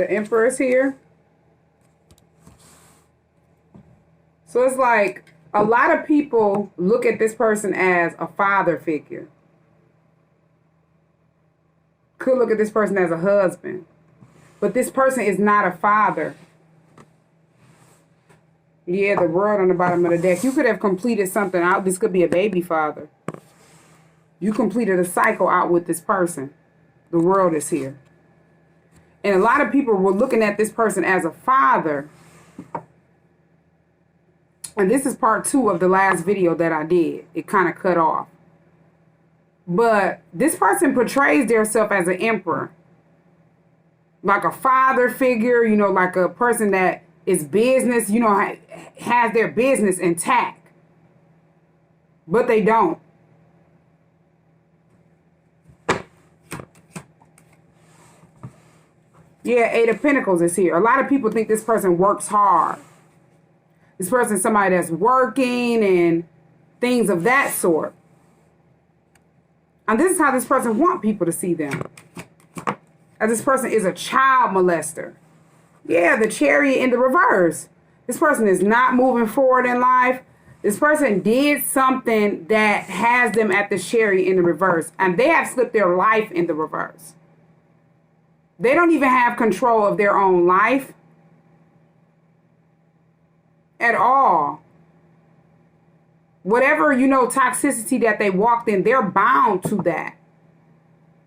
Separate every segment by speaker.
Speaker 1: The Emperor is here. So it's like a lot of people look at this person as a father figure. Could look at this person as a husband. But this person is not a father. Yeah, the World on the bottom of the deck. You could have completed something out. This could be a baby father. You completed a cycle out with this person. The World is here. And a lot of people were looking at this person as a father. And this is part 2 of the last video that I did. It kind of cut off. But this person portrays themselves as an emperor. Like a father figure, you know, like a person that is business, you know, has their business intact. But they don't. Yeah, 8 of Pentacles is here. A lot of people think this person works hard. This person is somebody that's working and things of that sort. And this is how this person wants people to see them. As this person is a child molester. Yeah, the Chariot in the reverse. This person is not moving forward in life. This person did something that has them at the Chariot in the reverse. And they have slipped their life in the reverse. They don't even have control of their own life at all. Whatever, you know, toxicity that they walked in, they're bound to that.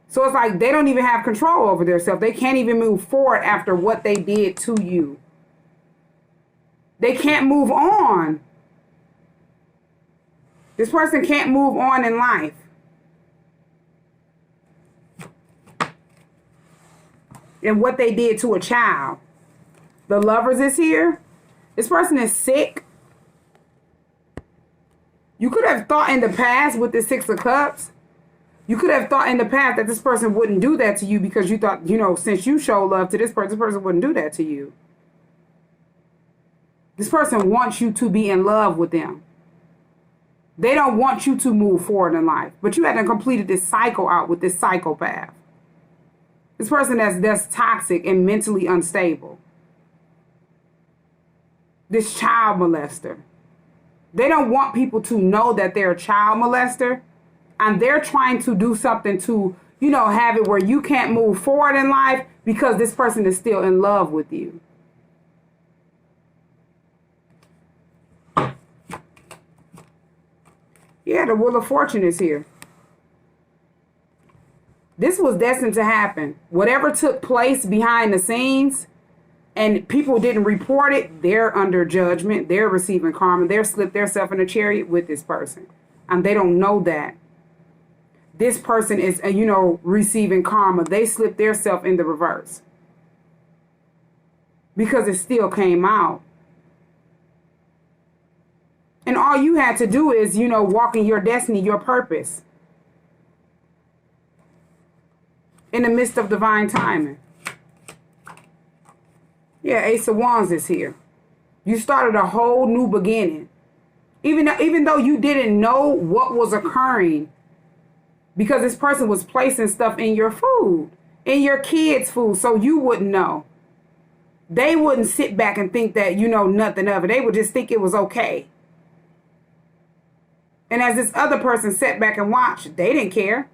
Speaker 1: So it's like they don't even have control over themselves. They can't even move forward after what they did to you. They can't move on. This person can't move on in life. And what they did to a child. The Lovers is here. This person is sick. You could have thought in the past with the 6 of Cups. You could have thought in the past that this person wouldn't do that to you because you thought, you know, since you show love to this person wouldn't do that to you. This person wants you to be in love with them. They don't want you to move forward in life. But you haven't completed this cycle out with this psychopath. This person that's toxic and mentally unstable. This child molester. They don't want people to know that they're a child molester. And they're trying to do something to, you know, have it where you can't move forward in life because this person is still in love with you. Yeah, the Wheel of Fortune is here. This was destined to happen. Whatever took place behind the scenes and people didn't report it, they're under judgment. They're receiving karma. They're slipped themselves in a chariot with this person. And they don't know that. This person is, you know, receiving karma. They slipped themselves in the reverse. Because it still came out. And all you had to do is, you know, walk in your destiny, your purpose. In the midst of divine timing. Yeah, Ace of Wands is here. You started a whole new beginning. Even though you didn't know what was occurring. Because this person was placing stuff in your food. In your kids' food. So you wouldn't know. They wouldn't sit back and think that you know nothing of it. They would just think it was okay. And as this other person sat back and watched, they didn't care.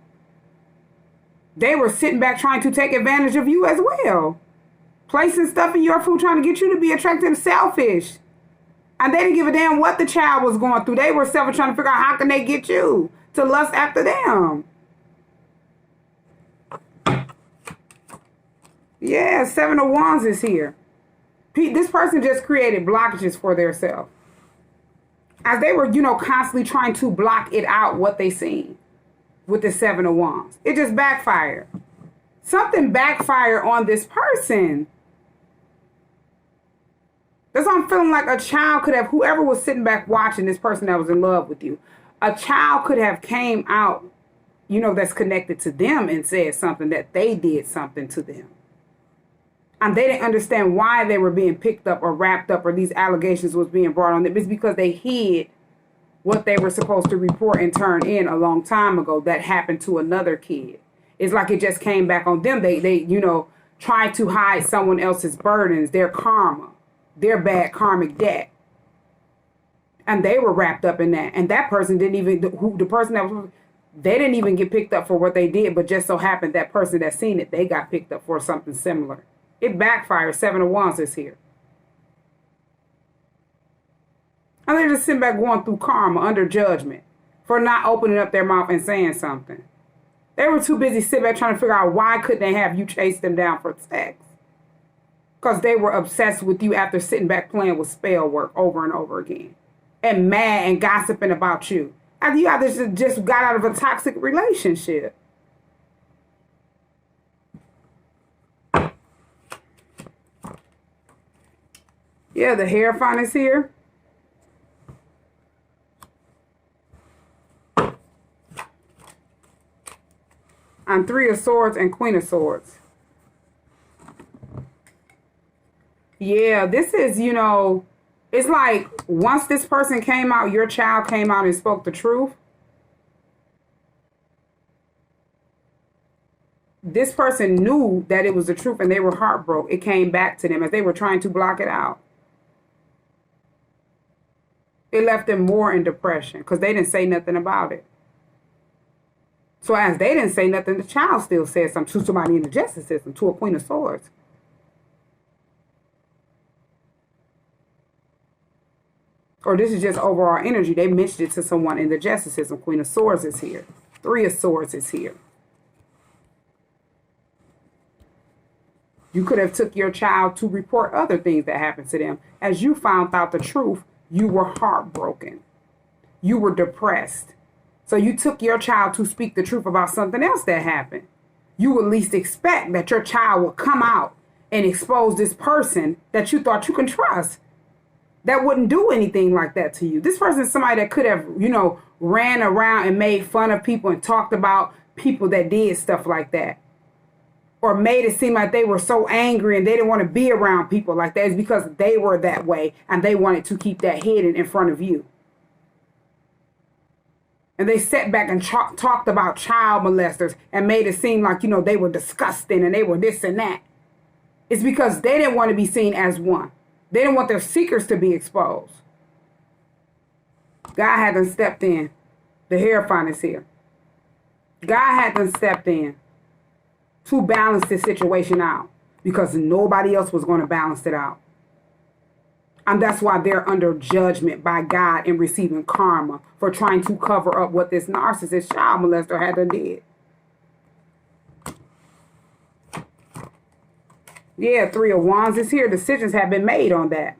Speaker 1: They were sitting back trying to take advantage of you as well. Placing stuff in your food, trying to get you to be attractive, selfish. And they didn't give a damn what the child was going through. They were selfish, trying to figure out how can they get you to lust after them. Yeah, 7 of Wands is here. This person just created blockages for themselves. As they were, you know, constantly trying to block it out, what they seen with the 7 of Wands. It just backfired. Something backfired on this person. That's why I'm feeling like a child could have, whoever was sitting back watching this person that was in love with you, a child could have came out, you know, that's connected to them and said something that they did something to them. And they didn't understand why they were being picked up or wrapped up or these allegations was being brought on them. It's because they hid what they were supposed to report and turn in a long time ago that happened to another kid. It's like it just came back on them. They you know, try to hide someone else's burdens, their karma, their bad karmic debt. And they were wrapped up in that. And that person didn't even, the person that was, they didn't even get picked up for what they did, but just so happened that person that seen it, they got picked up for something similar. It backfired. 7 of Wands is here. And they're just sitting back going through karma under judgment for not opening up their mouth and saying something. They were too busy sitting back trying to figure out why couldn't they have you chase them down for sex. Because they were obsessed with you after sitting back playing with spell work over and over again. And mad and gossiping about you. After you either just got out of a toxic relationship. Yeah, the Hierophant is here. On 3 of Swords and Queen of Swords. Yeah, this is, you know, it's like once this person came out, your child came out and spoke the truth. This person knew that it was the truth and they were heartbroken. It came back to them as they were trying to block it out. It left them more in depression because they didn't say nothing about it. So as they didn't say nothing, the child still said something to somebody in the justice system, to a Queen of Swords. Or this is just overall energy. They mentioned it to someone in the justice system. Queen of Swords is here. 3 of Swords is here. You could have took your child to report other things that happened to them. As you found out the truth, you were heartbroken. You were depressed. So you took your child to speak the truth about something else that happened. You would at least expect that your child would come out and expose this person that you thought you can trust. That wouldn't do anything like that to you. This person is somebody that could have, you know, ran around and made fun of people and talked about people that did stuff like that. Or made it seem like they were so angry and they didn't want to be around people like that. It's because they were that way and they wanted to keep that hidden in front of you. And they sat back and talked about child molesters and made it seem like, you know, they were disgusting and they were this and that. It's because they didn't want to be seen as one. They didn't want their secrets to be exposed. God hadn't stepped in. The Hierophant is here. God hadn't stepped in to balance this situation out because nobody else was going to balance it out. And that's why they're under judgment by God and receiving karma for trying to cover up what this narcissist child molester had done did. Yeah, 3 of Wands is here. Decisions have been made on that.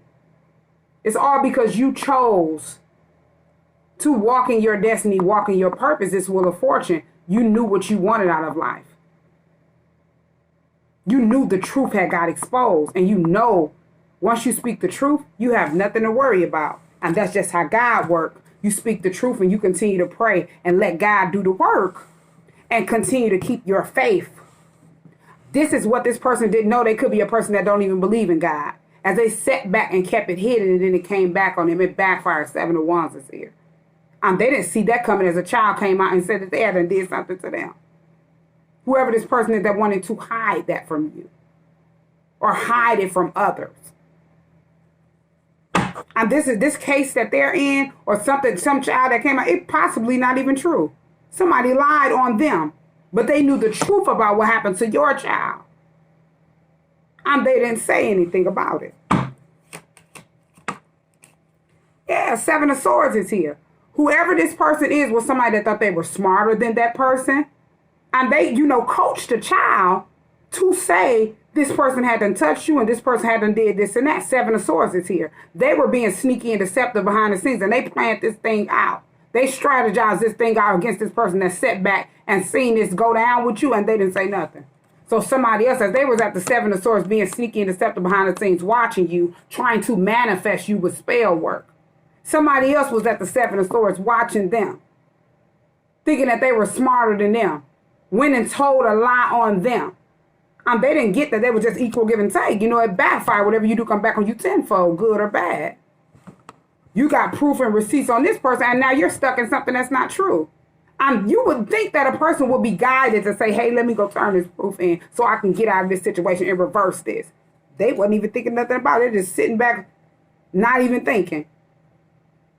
Speaker 1: It's all because you chose to walk in your destiny, walk in your purpose, this Wheel of Fortune. You knew what you wanted out of life. You knew the truth had got exposed. And you know, once you speak the truth, you have nothing to worry about. And that's just how God works. You speak the truth and you continue to pray and let God do the work and continue to keep your faith. This is what this person didn't know. They could be a person that don't even believe in God. As they sat back and kept it hidden and then it came back on them, it backfired. 7 of Wands is here. They didn't see that coming as a child came out and said that they had did something to them. Whoever this person is that wanted to hide that from you or hide it from others. And this is this case that they're in or something, some child that came out, it possibly not even true. Somebody lied on them, but they knew the truth about what happened to your child. And they didn't say anything about it. Yeah, 7 of Swords is here. Whoever this person is was somebody that thought they were smarter than that person. And they, you know, coached the child to say this person hadn't touched you and this person hadn't did this and that. 7 of Swords is here. They were being sneaky and deceptive behind the scenes and they planned this thing out. They strategized this thing out against this person that sat back and seen this go down with you and they didn't say nothing. So somebody else, as they was at the 7 of Swords being sneaky and deceptive behind the scenes, watching you, trying to manifest you with spell work. Somebody else was at the 7 of Swords watching them, thinking that they were smarter than them, went and told a lie on them. They didn't get that they were just equal give and take. You know, it backfired. Whatever you do come back on you tenfold, good or bad. You got proof and receipts on this person, and now you're stuck in something that's not true. You would think that a person would be guided to say, hey, let me go turn this proof in so I can get out of this situation and reverse this. They wasn't even thinking nothing about it. They're just sitting back, not even thinking.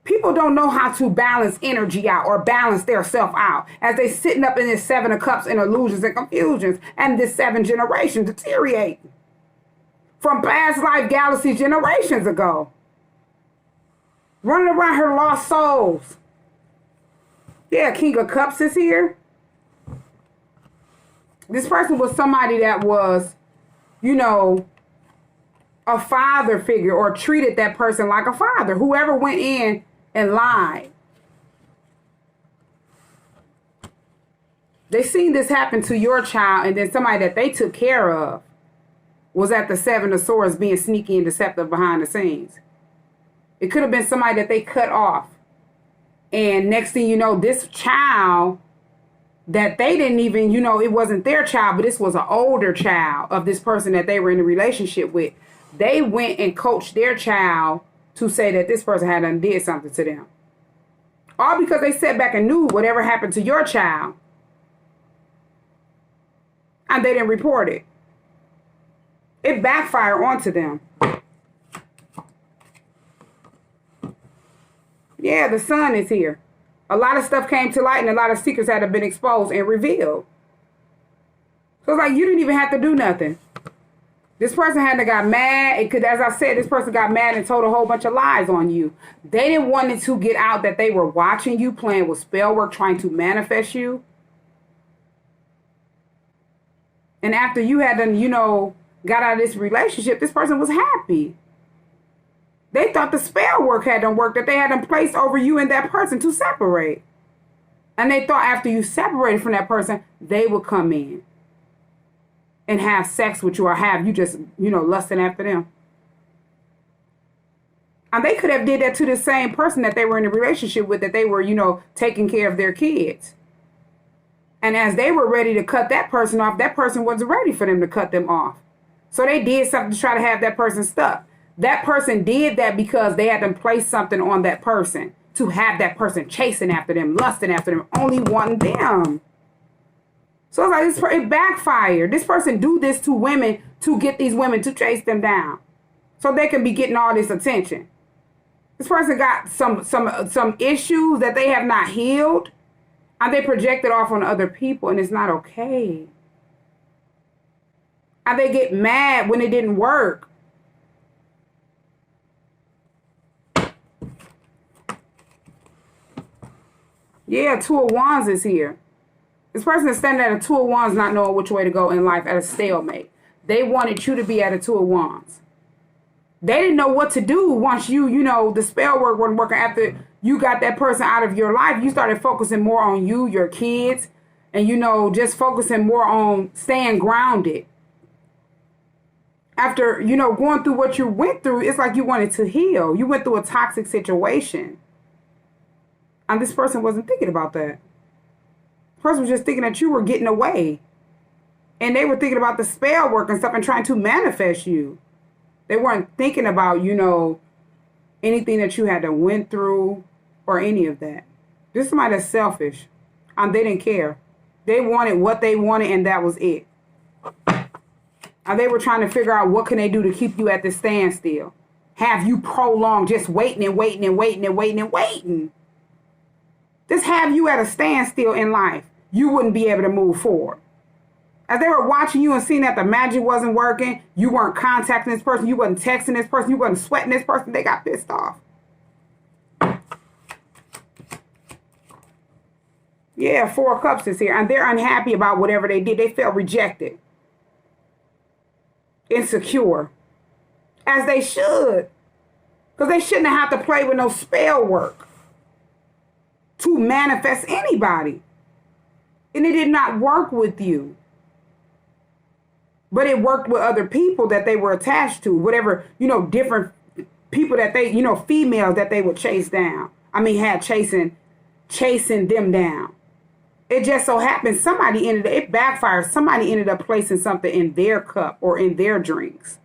Speaker 1: People don't know how to balance energy out or balance their self out as they sitting up in this 7 of cups and illusions and confusions and this 7 generation deteriorating from past life galaxy generations ago. Running around her lost souls. Yeah, King of Cups is here. This person was somebody that was, you know, a father figure or treated that person like a father. Whoever went in and lied. They seen this happen to your child, and then somebody that they took care of was at the 7 of Swords being sneaky and deceptive behind the scenes. It could have been somebody that they cut off. And next thing you know, this child that they didn't even, you know, it wasn't their child, but this was an older child of this person that they were in a relationship with. They went and coached their child to say that this person had done did something to them. All because they sat back and knew whatever happened to your child. And they didn't report it. It backfired onto them. Yeah, the sun is here. A lot of stuff came to light and a lot of secrets had been exposed and revealed. So it's like you didn't even have to do nothing. This person had to got mad. It could, as I said, this person got mad and told a whole bunch of lies on you. They didn't want it to get out that they were watching you, playing with spell work, trying to manifest you. And after you had done, you know, got out of this relationship, this person was happy. They thought the spell work had done work that they had done placed over you and that person to separate. And they thought after you separated from that person, they would come in and have sex with you or have you just, you know, lusting after them. And they could have did that to the same person that they were in a relationship with, that they were, you know, taking care of their kids. And as they were ready to cut that person off, that person wasn't ready for them to cut them off. So they did something to try to have that person stuck. That person did that because they had to place something on that person to have that person chasing after them, lusting after them, only wanting them. So it's like it backfired. This person do this to women to get these women to chase them down so they can be getting all this attention. This person got some issues that they have not healed, and they project it off on other people, and it's not okay. And they get mad when it didn't work. Yeah, 2 of Wands is here. This person is standing at a 2 of Wands not knowing which way to go in life, at a stalemate. They wanted you to be at a 2 of Wands. They didn't know what to do once you know, the spell work wasn't working. After you got that person out of your life, you started focusing more on you, your kids, and, you know, just focusing more on staying grounded. After, you know, going through what you went through, it's like you wanted to heal. You went through a toxic situation. And this person wasn't thinking about that. The person was just thinking that you were getting away. And they were thinking about the spell work and stuff and trying to manifest you. They weren't thinking about, you know, anything that you had to went through or any of that. This is somebody that's selfish. And they didn't care. They wanted what they wanted, and that was it. And they were trying to figure out what can they do to keep you at this standstill. Have you prolonged just waiting and waiting and waiting and waiting and waiting. Just have you at a standstill in life. You wouldn't be able to move forward. As they were watching you and seeing that the magic wasn't working, you weren't contacting this person, you wasn't texting this person, you wasn't sweating this person, they got pissed off. Yeah, 4 of Cups is here. And they're unhappy about whatever they did. They felt rejected. Insecure. As they should. Because they shouldn't have to play with no spell work to manifest anybody. And it did not work with you. But it worked with other people that they were attached to. Whatever, you know, different people that they, you know, females that they would chase down. I mean, had chasing them down. It just so happened it backfired. Somebody ended up placing something in their cup or in their drinks.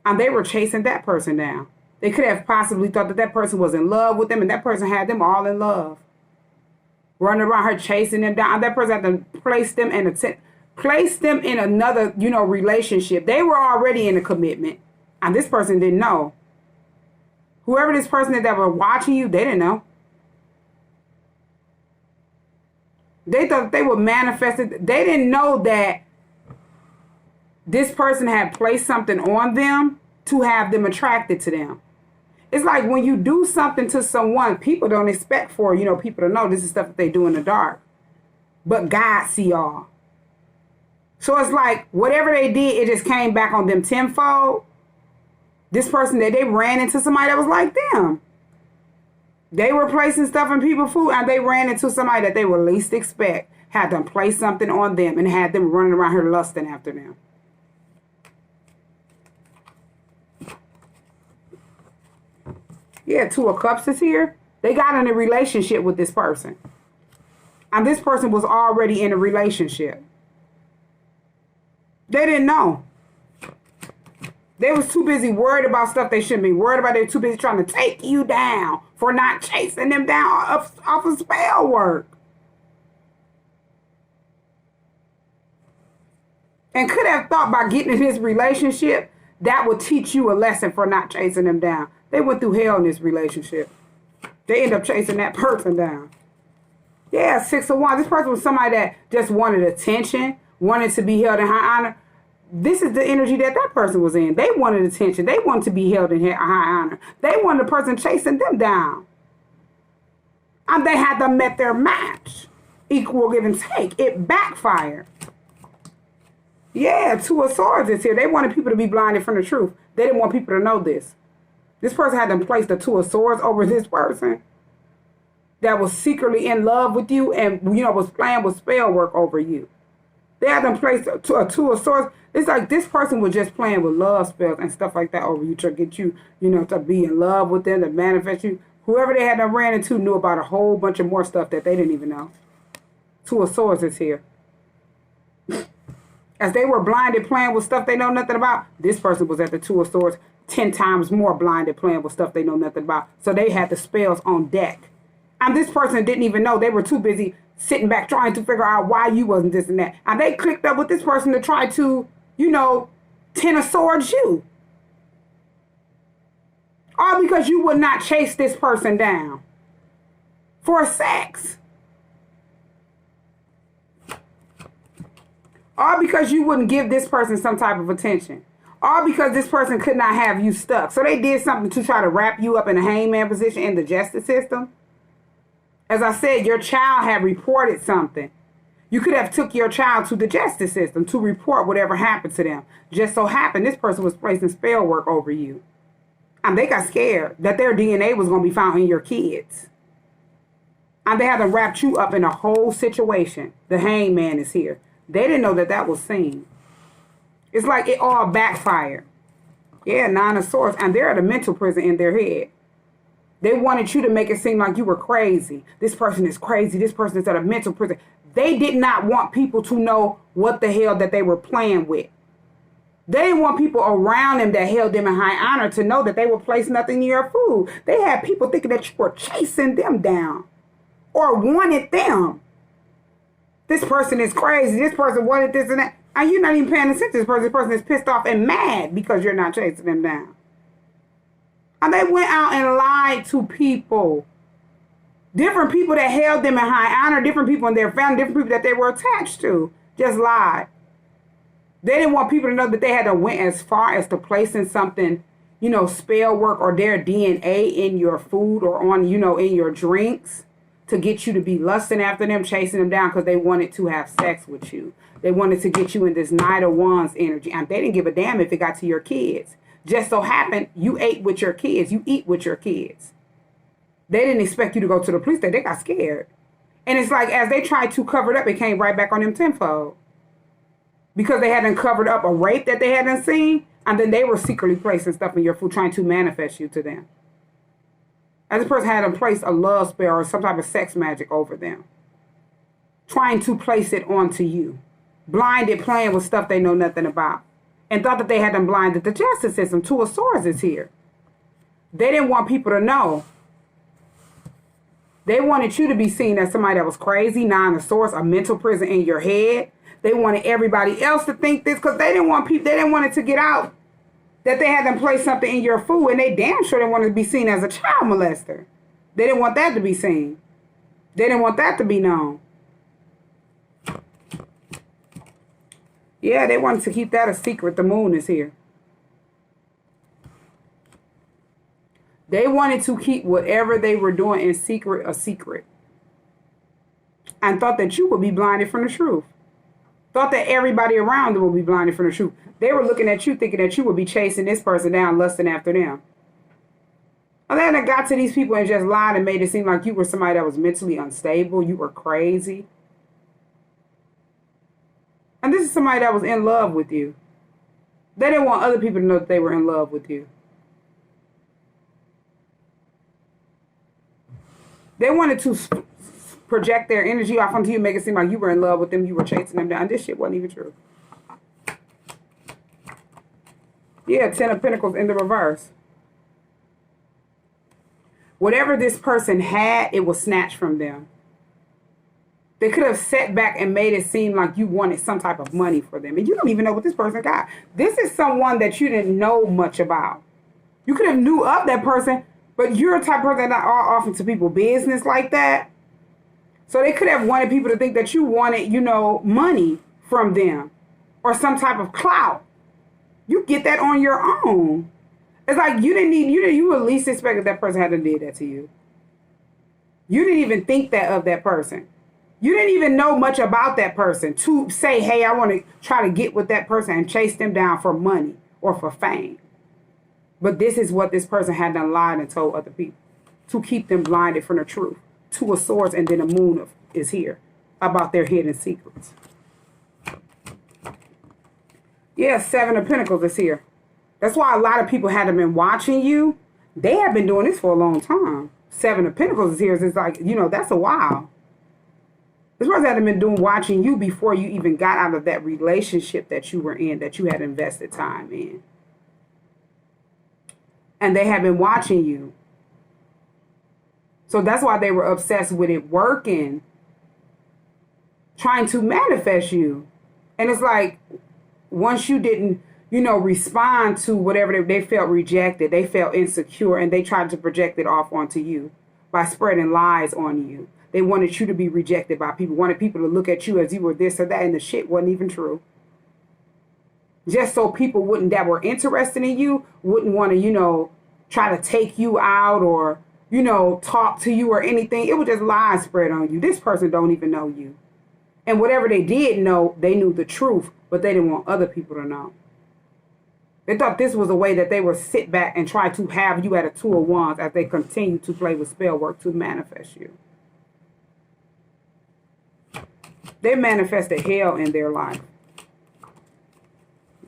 Speaker 1: And they were chasing that person down. They could have possibly thought that that person was in love with them and that person had them all in love. running around her chasing them down. That person had to place them in another, relationship. They were already in a commitment, and this person didn't know. Whoever this person is that were watching you, they didn't know. They thought they were manifested. They didn't know that this person had placed something on them to have them attracted to them. It's like when you do something to someone, people don't expect for, people to know this is stuff that they do in the dark. But God see all. So it's like whatever they did, it just came back on them tenfold. This person that they ran into somebody that was like them. They were placing stuff in people's food, and they ran into somebody that they would least expect, had them place something on them, and had them running around here lusting after them. Yeah, Two of Cups is here. They got in a relationship with this person. And this person was already in a relationship. They didn't know. They was too busy worried about stuff they shouldn't be worried about. They were too busy trying to take you down for not chasing them down off of spell work. And could have thought by getting in this relationship, that would teach you a lesson for not chasing them down. They went through hell in this relationship. They ended up chasing that person down. Yeah, 6 of Wands. This person was somebody that just wanted attention, wanted to be held in high honor. This is the energy that person was in. They wanted attention. They wanted to be held in high honor. They wanted a person chasing them down. And they had to met their match. Equal give and take. It backfired. Yeah, 2 of Swords is here. They wanted people to be blinded from the truth. They didn't want people to know this. This person had them place the 2 of Swords over this person that was secretly in love with you and, was playing with spell work over you. They had them place a 2 of Swords. It's like this person was just playing with love spells and stuff like that over you to get you, to be in love with them, to manifest you. Whoever they had them ran into knew about a whole bunch of more stuff that they didn't even know. 2 of Swords is here. As they were blinded playing with stuff they know nothing about, this person was at the 2 of Swords 10 times more blinded playing with stuff they know nothing about. So they had the spells on deck. And this person didn't even know. They were too busy sitting back trying to figure out why you wasn't this and that. And they clicked up with this person to try to, 10 of Swords you. All because you would not chase this person down for sex. All because you wouldn't give this person some type of attention. All because this person could not have you stuck. So they did something to try to wrap you up in a hangman position in the justice system. As I said, your child had reported something. You could have took your child to the justice system to report whatever happened to them. Just so happened this person was placing spell work over you. And they got scared that their DNA was going to be found in your kids. And they had to wrap you up in a whole situation. The hangman is here. They didn't know that was seen. It's like it all backfired. Yeah, 9 of Swords. And they're at a mental prison in their head. They wanted you to make it seem like you were crazy. This person is crazy. This person is at a mental prison. They did not want people to know what the hell that they were playing with. They didn't want people around them that held them in high honor to know that they were placing nothing in your food. They had people thinking that you were chasing them down or wanted them. This person is crazy. This person wanted this and that. And you're not even paying attention to this person. This person is pissed off and mad because you're not chasing them down. And they went out and lied to people. Different people that held them in high honor, different people in their family, different people that they were attached to, just lied. They didn't want people to know that they had to went as far as to placing something, spell work or their DNA in your food or on, in your drinks to get you to be lusting after them, chasing them down because they wanted to have sex with you. They wanted to get you in this Knight of Wands energy. And they didn't give a damn if it got to your kids. Just so happened you ate with your kids. You eat with your kids. They didn't expect you to go to the police. They got scared. And it's like as they tried to cover it up, it came right back on them tenfold. Because they hadn't covered up a rape that they hadn't seen. And then they were secretly placing stuff in your food, trying to manifest you to them. As a person had them place a love spell or some type of sex magic over them. Trying to place it onto you. Blinded, playing with stuff they know nothing about. And thought that they had them blinded. The justice system, 2 of Swords is here. They didn't want people to know They wanted you to be seen as somebody that was crazy, not a source, a mental prison in your head. They wanted everybody else to think this because they didn't want people, they didn't want it to get out that they had them place something in your food, and they damn sure didn't want to be seen as a child molester. They didn't want that to be seen. They didn't want that to be known. Yeah, they wanted to keep that a secret. The moon is here. They wanted to keep whatever they were doing in secret a secret. And thought that you would be blinded from the truth. Thought that everybody around them would be blinded from the truth. They were looking at you thinking that you would be chasing this person down, lusting after them. And then it got to these people and just lied and made it seem like you were somebody that was mentally unstable. You were crazy. And this is somebody that was in love with you. They didn't want other people to know that they were in love with you. They wanted to project their energy off onto you, make it seem like you were in love with them, you were chasing them down. This shit wasn't even true. Yeah, 10 of Pentacles in the reverse. Whatever this person had, it was snatched from them. They could have sat back and made it seem like you wanted some type of money for them. And you don't even know what this person got. This is someone that you didn't know much about. You could have knew of that person, but you're a type of person that are often to people business like that. So they could have wanted people to think that you wanted, you know, money from them or some type of clout. You get that on your own. It's like you didn't need, you at least expected that person had to did that to you. You didn't even think that of that person. You didn't even know much about that person to say, hey, I want to try to get with that person and chase them down for money or for fame. But this is what this person had done, lied and told other people to keep them blinded from the truth. 2 of Swords and then the moon is here about their hidden secrets. Yeah, 7 of Pentacles is here. That's why a lot of people had been watching you. They have been doing this for a long time. 7 of Pentacles is here. It's like, you know, that's a while. This person had been watching you before you even got out of that relationship that you were in, that you had invested time in. And they have been watching you. So that's why they were obsessed with it working, trying to manifest you. And it's like, once you didn't, you know, respond to whatever they felt rejected, they felt insecure, and they tried to project it off onto you by spreading lies on you. They wanted you to be rejected by people, wanted people to look at you as you were this or that, and the shit wasn't even true. Just so people that were interested in you wouldn't want to, you know, try to take you out or, you know, talk to you or anything. It was just lies spread on you. This person don't even know you. And whatever they did know, they knew the truth, but they didn't want other people to know. They thought this was a way that they would sit back and try to have you at a 2 of Wands as they continue to play with spell work to manifest you. They manifested hell in their life.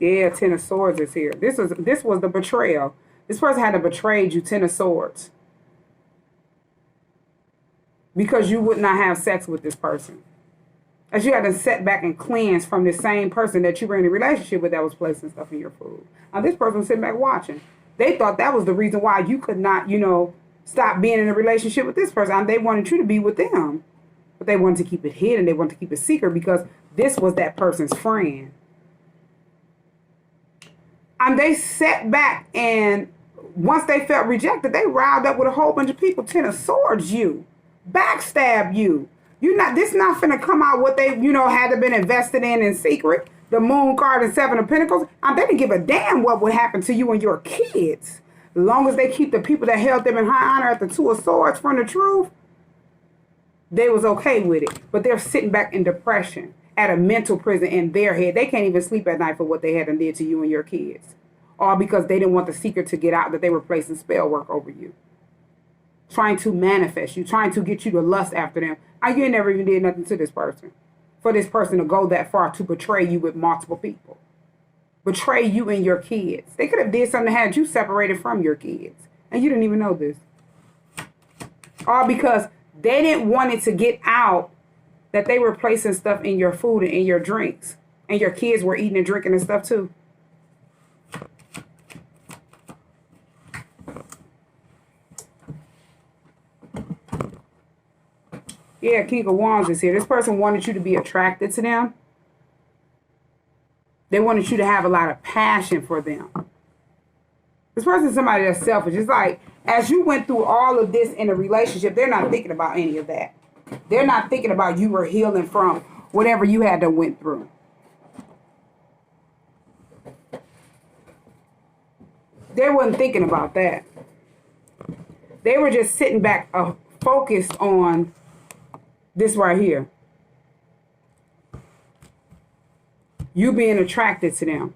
Speaker 1: Yeah, 10 of Swords is here. This was the betrayal. This person had to betray you, 10 of Swords. Because you would not have sex with this person. As you had to set back and cleanse from the same person that you were in a relationship with that was placing stuff in your food. Now this person was sitting back watching. They thought that was the reason why you could not, you know, stop being in a relationship with this person. They wanted you to be with them. But they wanted to keep it hidden. They wanted to keep it secret because this was that person's friend. And they sat back, and once they felt rejected, they riled up with a whole bunch of people, 10 of Swords you, backstab you. This not finna come out what they, you know, had to been invested in secret. The Moon card and 7 of Pentacles. They didn't give a damn what would happen to you and your kids. As long as they keep the people that held them in high honor at the 2 of Swords from the truth, they was okay with it. But they're sitting back in depression at a mental prison in their head. They can't even sleep at night for what they had done to you and your kids. All because they didn't want the secret to get out that they were placing spell work over you. Trying to manifest you, trying to get you to lust after them. You ain't never even did nothing to this person. For this person to go that far to betray you with multiple people. Betray you and your kids. They could have did something that had you separated from your kids. And you didn't even know this. All because they didn't want it to get out that they were placing stuff in your food and in your drinks. And your kids were eating and drinking and stuff too. Yeah, King of Wands is here. This person wanted you to be attracted to them. They wanted you to have a lot of passion for them. This person is somebody that's selfish. It's like, as you went through all of this in a relationship, they're not thinking about any of that. They're not thinking about you were healing from whatever you had to went through. They wasn't thinking about that. They were just sitting back focused on this right here. You being attracted to them.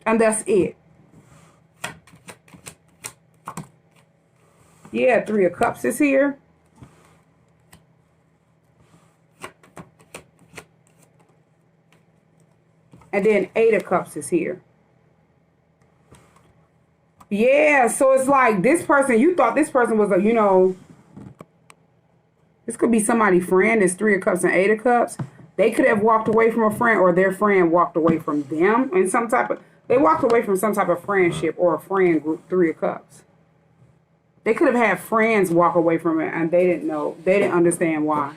Speaker 1: And that's it. Yeah, Three of Cups is here. And then Eight of Cups is here. Yeah, so it's like this person, you thought this person was a, you know, this could be somebody's friend. It's Three of Cups and Eight of Cups. They could have walked away from a friend, or their friend walked away from them in some type of, they walked away from some type of friendship or a friend group, Three of Cups. They could have had friends walk away from it and they didn't know, they didn't understand why.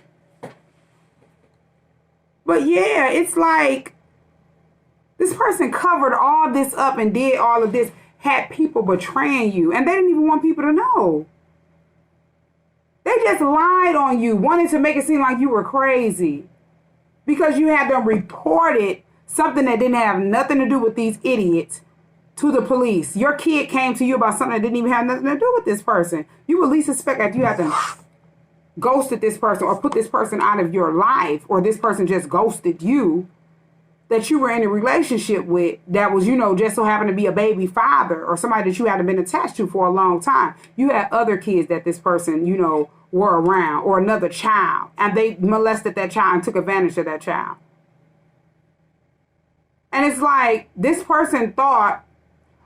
Speaker 1: But yeah, it's like this person covered all this up and did all of this, had people betraying you, and they didn't even want people to know. They just lied on you, wanted to make it seem like you were crazy because you had them reported something that didn't have nothing to do with these idiots to the police. Your kid came to you about something that didn't even have nothing to do with this person. You would least suspect that you had to ghosted this person or put this person out of your life, or this person just ghosted you, that you were in a relationship with that was, you know, just so happened to be a baby father or somebody that you hadn't been attached to for a long time. You had other kids that this person, you know, were around, or another child, and they molested that child and took advantage of that child. And it's like this person thought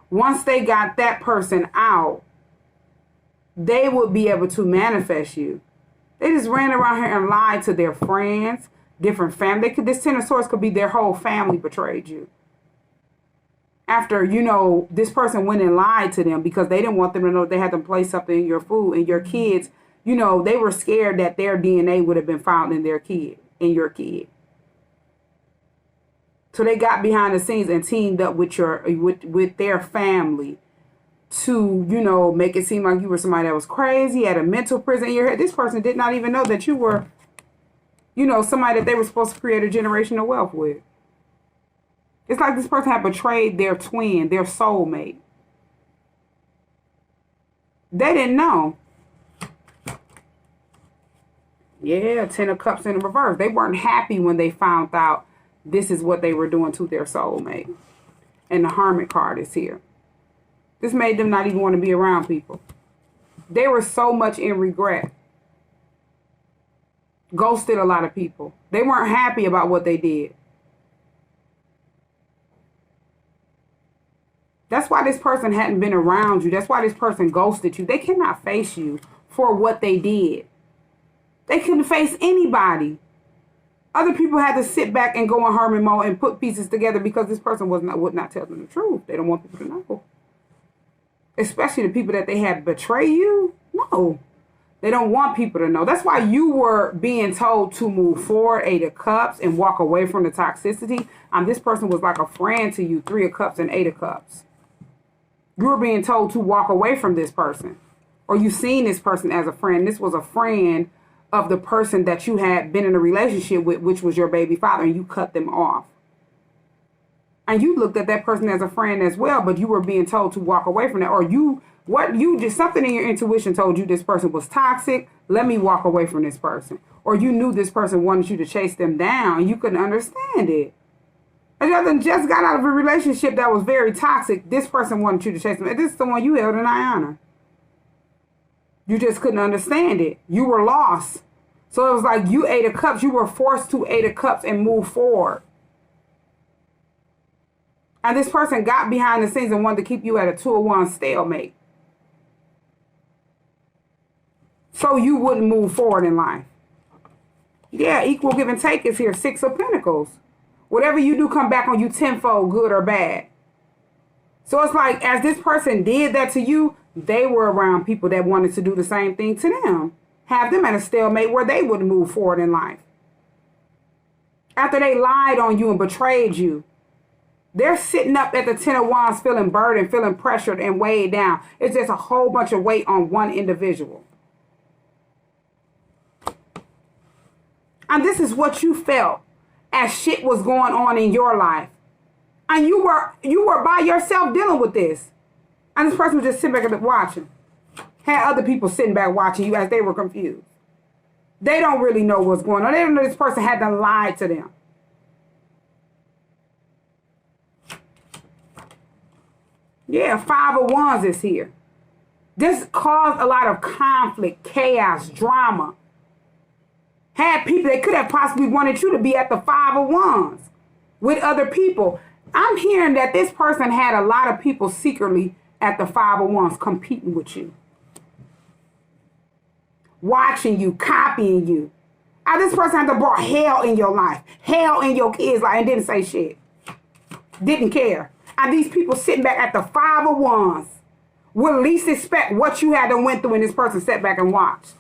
Speaker 1: once they got that person out, they would be able to manifest you. They just ran around here and lied to their friends, different family. This Ten of Swords could be their whole family betrayed you. After, you know, this person went and lied to them because they didn't want them to know they had to place something in your food, and your kids, you know, they were scared that their DNA would have been found in their kid, in your kid. So they got behind the scenes and teamed up with with their family to, you know, make it seem like you were somebody that was crazy, had a mental prison in your head. This person did not even know that you were, you know, somebody that they were supposed to create a generational wealth with. It's like this person had betrayed their twin, their soulmate. They didn't know. Yeah, Ten of Cups in the reverse. They weren't happy when they found out this is what they were doing to their soulmate. And the Hermit card is here. This made them not even want to be around people. They were so much in regret. Ghosted a lot of people. They weren't happy about what they did. That's why this person hadn't been around you. That's why this person ghosted you. They cannot face you for what they did. They couldn't face anybody. Other people had to sit back and go in hermit mode and put pieces together because this person would not tell them the truth. They don't want people to know. Especially the people that they had betray you. No. They don't want people to know. That's why you were being told to move forward, Eight of Cups, and walk away from the toxicity. This person was like a friend to you, Three of Cups and Eight of Cups. You were being told to walk away from this person. Or you seen this person as a friend. This was a friend of the person that you had been in a relationship with, which was your baby father, and you cut them off. And you looked at that person as a friend as well, but you were being told to walk away from that. Or something in your intuition told you this person was toxic. Let me walk away from this person. Or you knew this person wanted you to chase them down, and you couldn't understand it. And you just got out of a relationship that was very toxic. This person wanted you to chase them. And this is the one you held in high honor. You just couldn't understand it. You were lost. So it was like you Eight of Cups. You were forced to Eight of Cups and move forward. And this person got behind the scenes and wanted to keep you at a 2 of Wands stalemate. So you wouldn't move forward in life. Yeah, equal give and take is here. 6 of Pentacles. Whatever you do come back on you tenfold, good or bad. So it's like as this person did that to you, they were around people that wanted to do the same thing to them. have them at a stalemate where they wouldn't move forward in life. After they lied on you and betrayed you, they're sitting up at the Ten of Wands feeling burdened, feeling pressured and weighed down. It's just a whole bunch of weight on one individual. And this is what you felt as shit was going on in your life. And you were by yourself dealing with this. And this person was just sitting back and watching. Had other people sitting back watching you as they were confused. They don't really know what's going on. They don't know this person had to lie to them. Yeah, Five of Wands is here. This caused a lot of conflict, chaos, drama. Had people that could have possibly wanted you to be at the Five of Wands with other people. I'm hearing that this person had a lot of people secretly at the Five of Wands competing with you. Watching you, copying you. Now, this person had to brought hell in your life, hell in your kids' life, and didn't say shit. Didn't care. And these people sitting back at the Five of Wands would least expect what you had to went through, and this person sat back and watched.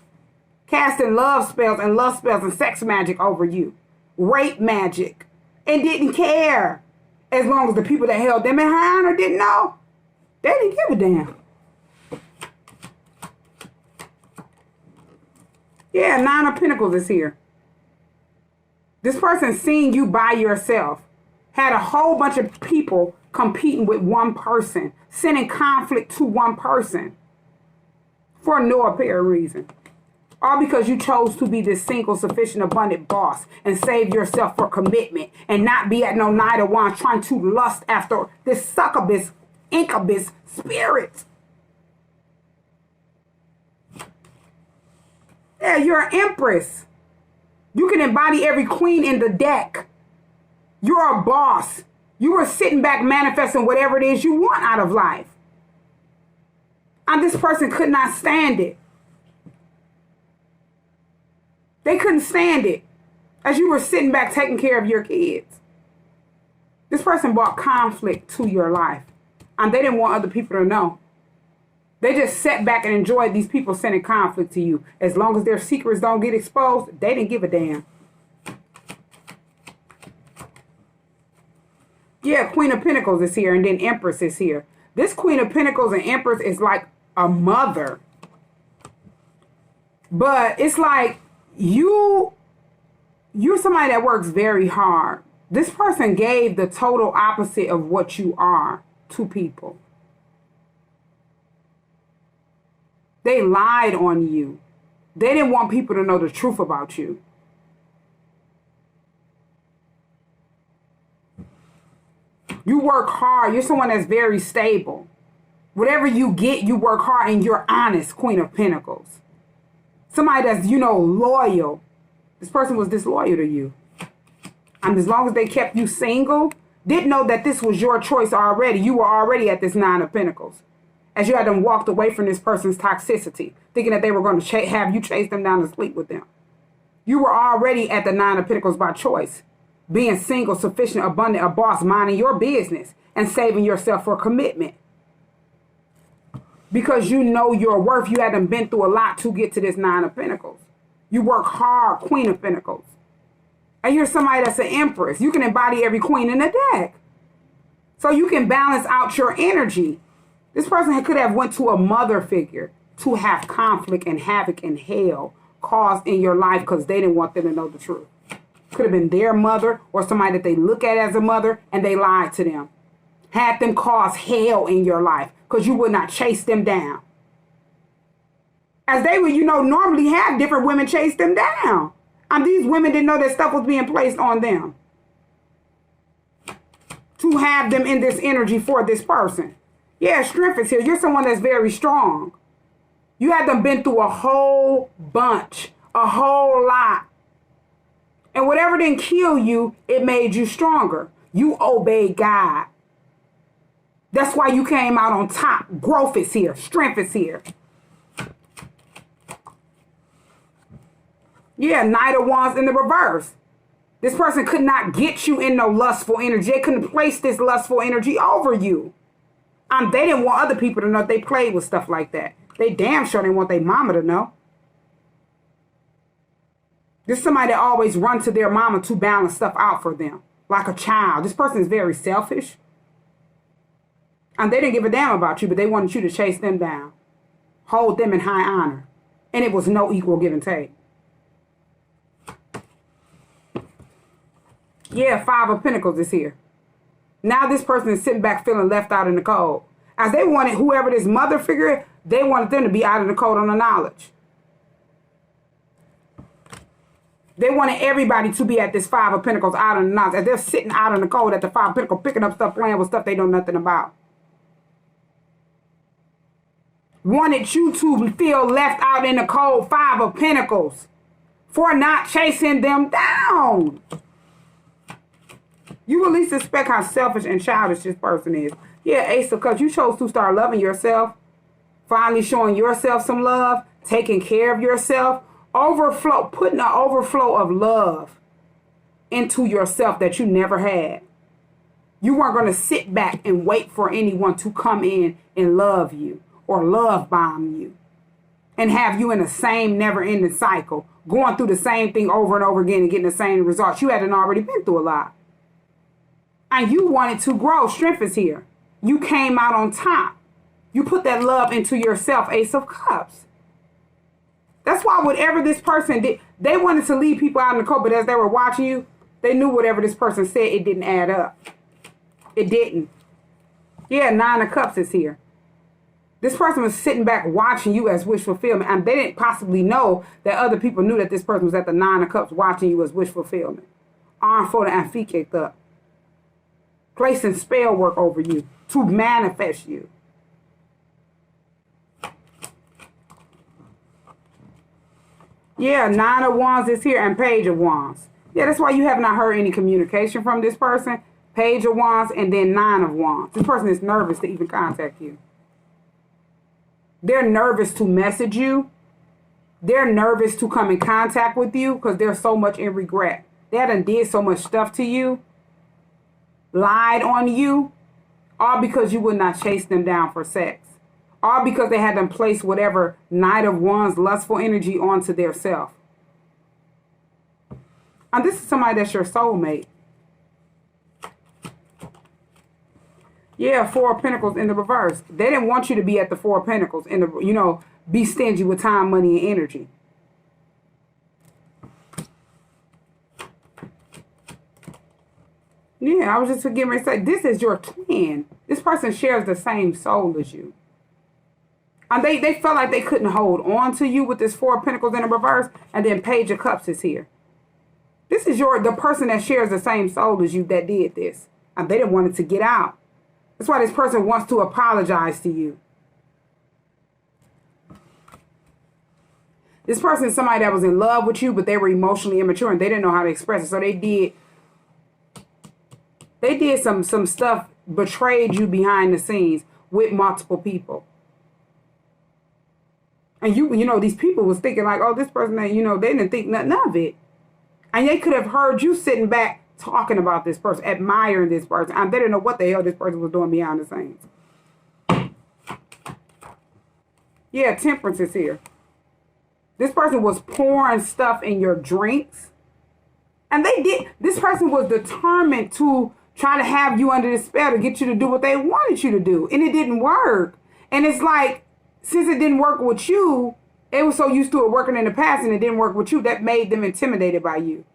Speaker 1: Casting love spells and sex magic over you. Rape magic. And didn't care. As long as the people that held them in high honor didn't know. They didn't give a damn. Yeah, Nine of Pentacles is here. This person seeing you by yourself. Had a whole bunch of people competing with one person. Sending conflict to one person. For no apparent reason. All because you chose to be this single, sufficient, abundant boss and save yourself for commitment and not be at no Knight of Wands trying to lust after this succubus, incubus spirit. Yeah, you're an empress. You can embody every queen in the deck. You're a boss. You were sitting back manifesting whatever it is you want out of life. And this person could not stand it. They couldn't stand it as you were sitting back taking care of your kids. This person brought conflict to your life, and they didn't want other people to know. They just sat back and enjoyed these people sending conflict to you. As long as their secrets don't get exposed, they didn't give a damn. Yeah, Queen of Pentacles is here, and then Empress is here. This Queen of Pentacles and Empress is like a mother. But it's like you're somebody that works very hard. This person gave the total opposite of what you are to people. They lied on you. They didn't want people to know the truth about you. You work hard. You're someone that's very stable. Whatever you get, you work hard and you're honest, Queen of Pentacles. Somebody that's, loyal. This person was disloyal to you. And as long as they kept you single, didn't know that this was your choice already. You were already at this Nine of Pentacles. As you had them walked away from this person's toxicity, thinking that they were going to have you chase them down and sleep with them. You were already at the Nine of Pentacles by choice. Being single, sufficient, abundant, a boss, minding your business, and saving yourself for commitment. Because you know your worth. You hadn't been through a lot to get to this Nine of Pentacles. You work hard, Queen of Pentacles. And you're somebody that's an empress. You can embody every queen in the deck. So you can balance out your energy. This person could have went to a mother figure to have conflict and havoc and hell caused in your life because they didn't want them to know the truth. Could have been their mother or somebody that they look at as a mother and they lied to them. Had them cause hell in your life because you would not chase them down. As they would, normally have different women chase them down. And these women didn't know that stuff was being placed on them. To have them in this energy for this person. Yeah, strength is here. You're someone that's very strong. You had them been through a whole bunch. A whole lot. And whatever didn't kill you, it made you stronger. You obeyed God. That's why you came out on top. Growth is here. Strength is here. Yeah, Knight of Wands in the reverse. This person could not get you in no lustful energy. They couldn't place this lustful energy over you. They didn't want other people to know they played with stuff like that. They damn sure didn't want their mama to know. This is somebody that always run to their mama to balance stuff out for them. Like a child. This person is very selfish. And they didn't give a damn about you, but they wanted you to chase them down. Hold them in high honor. And it was no equal give and take. Yeah, Five of Pentacles is here. Now this person is sitting back feeling left out in the cold. As they wanted whoever this mother figure is, they wanted them to be out in the cold on the knowledge. They wanted everybody to be at this Five of Pentacles out in the knowledge. As they're sitting out in the cold at the Five of Pentacles, picking up stuff, playing with stuff they know nothing about. Wanted you to feel left out in the cold, Five of Pentacles, for not chasing them down. You at least suspect how selfish and childish this person is. Yeah, Ace of Cups, you chose to start loving yourself, finally showing yourself some love, taking care of yourself, putting an overflow of love into yourself that you never had. You weren't going to sit back and wait for anyone to come in and love you or love bomb you and have you in the same never-ending cycle, going through the same thing over and over again and getting the same results. You hadn't already been through a lot. And you wanted to grow. Strength is here. You came out on top. You put that love into yourself, Ace of Cups. That's why whatever this person did, they wanted to leave people out in the cold, but as they were watching you, they knew whatever this person said, it didn't add up. It didn't. Yeah, Nine of Cups is here. This person was sitting back watching you as wish fulfillment, and they didn't possibly know that other people knew that this person was at the Nine of Cups watching you as wish fulfillment. Arm folded and feet kicked up. Placing spell work over you to manifest you. Yeah, Nine of Wands is here and Page of Wands. Yeah, that's why you have not heard any communication from this person. Page of Wands and then Nine of Wands. This person is nervous to even contact you. They're nervous to message you. They're nervous to come in contact with you because they're so much in regret. They done did so much stuff to you. Lied on you. All because you would not chase them down for sex. All because they had them place whatever Knight of Wands lustful energy onto their self. And this is somebody that's your soulmate. Yeah, Four of Pentacles in the reverse. They didn't want you to be at the Four of Pentacles in the, be stingy with time, money, and energy. Yeah, I was just getting ready to say, this is your twin. This person shares the same soul as you. And they felt like they couldn't hold on to you with this Four of Pentacles in the reverse, and then Page of Cups is here. This is the person that shares the same soul as you that did this. And they didn't want it to get out. That's why this person wants to apologize to you. This person is somebody that was in love with you, but they were emotionally immature and they didn't know how to express it. So they did some stuff, betrayed you behind the scenes with multiple people. And these people was thinking like, oh, this person, they didn't think nothing of it. And they could have heard you sitting back talking about this person, admiring this person. And they didn't know what the hell this person was doing behind the scenes. Yeah, Temperance is here. This person was pouring stuff in your drinks. And this person was determined to try to have you under the spell to get you to do what they wanted you to do. And it didn't work. And it's like, since it didn't work with you, they were so used to it working in the past and it didn't work with you, that made them intimidated by you.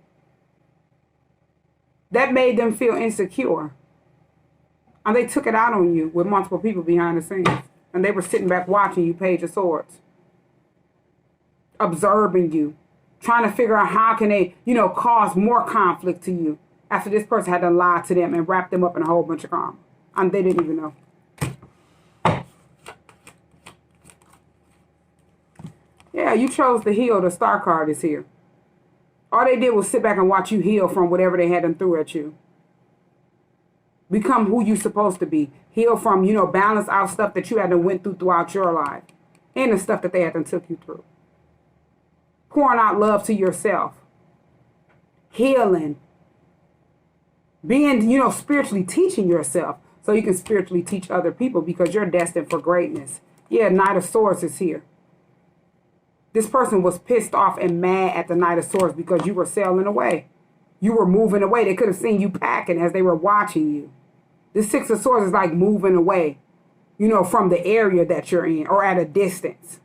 Speaker 1: That made them feel insecure. And they took it out on you with multiple people behind the scenes. And they were sitting back watching you, Page of Swords. Observing you. Trying to figure out how can they, cause more conflict to you. After this person had to lie to them and wrap them up in a whole bunch of karma. And they didn't even know. Yeah, you chose to heal. The Star card is here. All they did was sit back and watch you heal from whatever they had them through at you. Become who you supposed to be. Heal from, balance out stuff that you had to went through throughout your life. And the stuff that they had to took you through. Pouring out love to yourself. Healing. Being, spiritually teaching yourself. So you can spiritually teach other people because you're destined for greatness. Yeah, Knight of Swords is here. This person was pissed off and mad at the Knight of Swords because you were sailing away. You were moving away. They could have seen you packing as they were watching you. The Six of Swords is like moving away, you know, from the area that you're in or at a distance.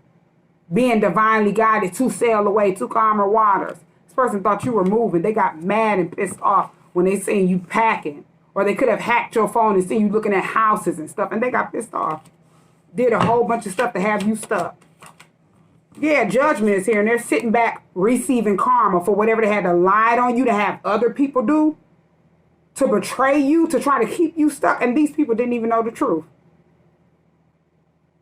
Speaker 1: Being divinely guided to sail away to calmer waters. This person thought you were moving. They got mad and pissed off when they seen you packing. Or they could have hacked your phone and seen you looking at houses and stuff. And they got pissed off. Did a whole bunch of stuff to have you stuck. Yeah, judgment is here. And they're sitting back receiving karma for whatever they had to lie on you to have other people do. To betray you, to try to keep you stuck. And these people didn't even know the truth.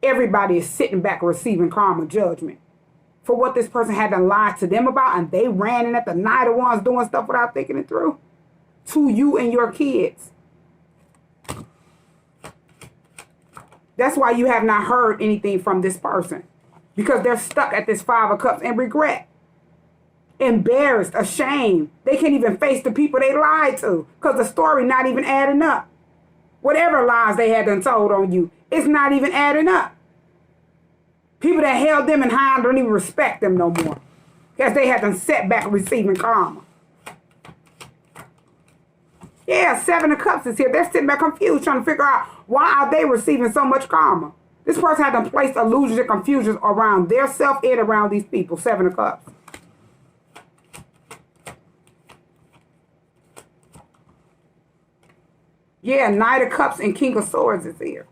Speaker 1: Everybody is sitting back receiving karma, judgment. For what this person had to lie to them about. And they ran in at the Knight of Wands doing stuff without thinking it through. To you and your kids. That's why you have not heard anything from this person. Because they're stuck at this Five of Cups and regret. Embarrassed, ashamed. They can't even face the people they lied to. Because the story not even adding up. Whatever lies they had done told on you, it's not even adding up. People that held them in high don't even respect them no more. Because they had them set back receiving karma. Yeah, Seven of Cups is here. They're sitting back confused, trying to figure out why are they receiving so much karma. This person had to place illusions and confusions around their self and around these people. Seven of Cups. Yeah, Knight of Cups and King of Swords is here.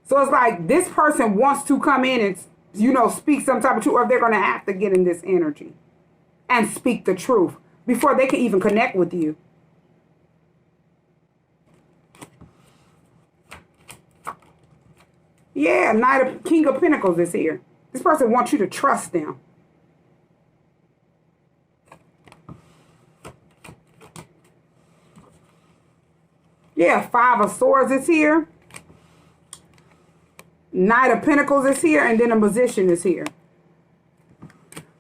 Speaker 1: So it's like this person wants to come in and, you know, speak some type of truth, or they're going to have to get in this energy and speak the truth before they can even connect with you. Yeah, King of Pentacles is here. This person wants you to trust them. Yeah, Five of Swords is here. Knight of Pentacles is here. And then a Magician is here.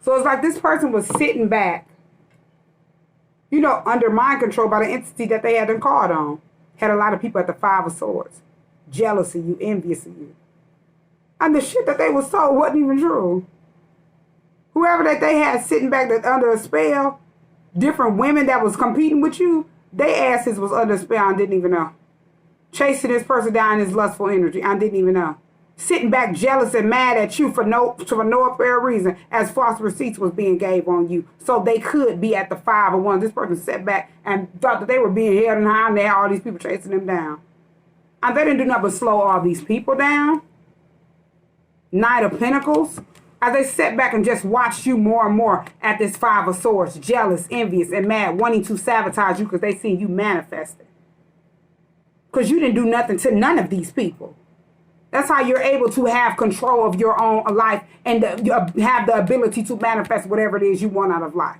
Speaker 1: So it's like this person was sitting back, you know, under mind control by the entity that they hadn't called on. Had a lot of people at the Five of Swords. Jealous of you, envious of you. And the shit that they was told wasn't even true. Whoever that they had sitting back that under a spell, different women that was competing with you, they asses was under a spell and didn't even know. Chasing this person down in his lustful energy, I didn't even know. Sitting back jealous and mad at you for no apparent reason as false receipts was being gave on you. So they could be at the Five of Wands. This person sat back and thought that they were being held in high and they had all these people chasing them down. And they didn't do nothing but slow all these people down. Knight of Pentacles. As they sat back and just watched you more and more at this Five of Swords. Jealous, envious, and mad. Wanting to sabotage you because they seen you manifesting. Because you didn't do nothing to none of these people. That's how you're able to have control of your own life and have the ability to manifest whatever it is you want out of life.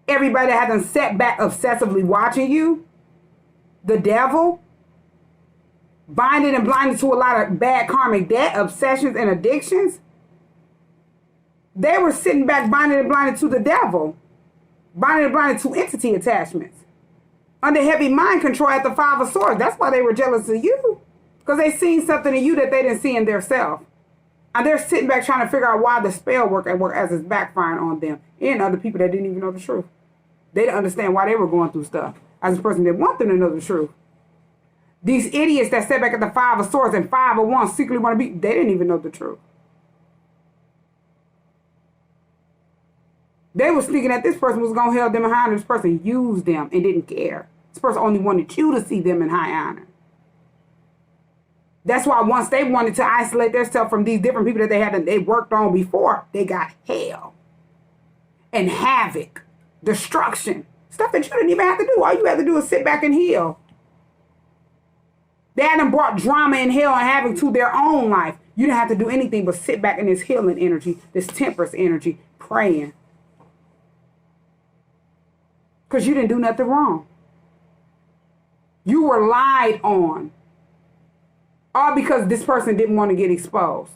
Speaker 1: Everybody that hasn't sat back obsessively watching you. The devil. Binded and blinded to a lot of bad karmic debt, obsessions, and addictions. They were sitting back binded and blinded to the devil. Binded and blinded to entity attachments. Under heavy mind control at the Five of Swords. That's why they were jealous of you. Because they seen something in you that they didn't see in themselves. And they're sitting back trying to figure out why the spell work at work as it's backfiring on them. And other people that didn't even know the truth. They didn't understand why they were going through stuff. As a person didn't want them to know the truth. These idiots that sat back at the Five of Swords and Five of Wands secretly want to be, they didn't even know the truth. They were thinking that this person was going to hold them in high honor. This person used them and didn't care. This person only wanted you to see them in high honor. That's why once they wanted to isolate themselves from these different people that they worked on before, they got hell and havoc, destruction, stuff that you didn't even have to do. All you had to do is sit back and heal. They hadn't brought drama and hell and havoc to their own life. You didn't have to do anything but sit back in this healing energy, this temperance energy, praying. Because you didn't do nothing wrong. You were lied on. All because this person didn't want to get exposed.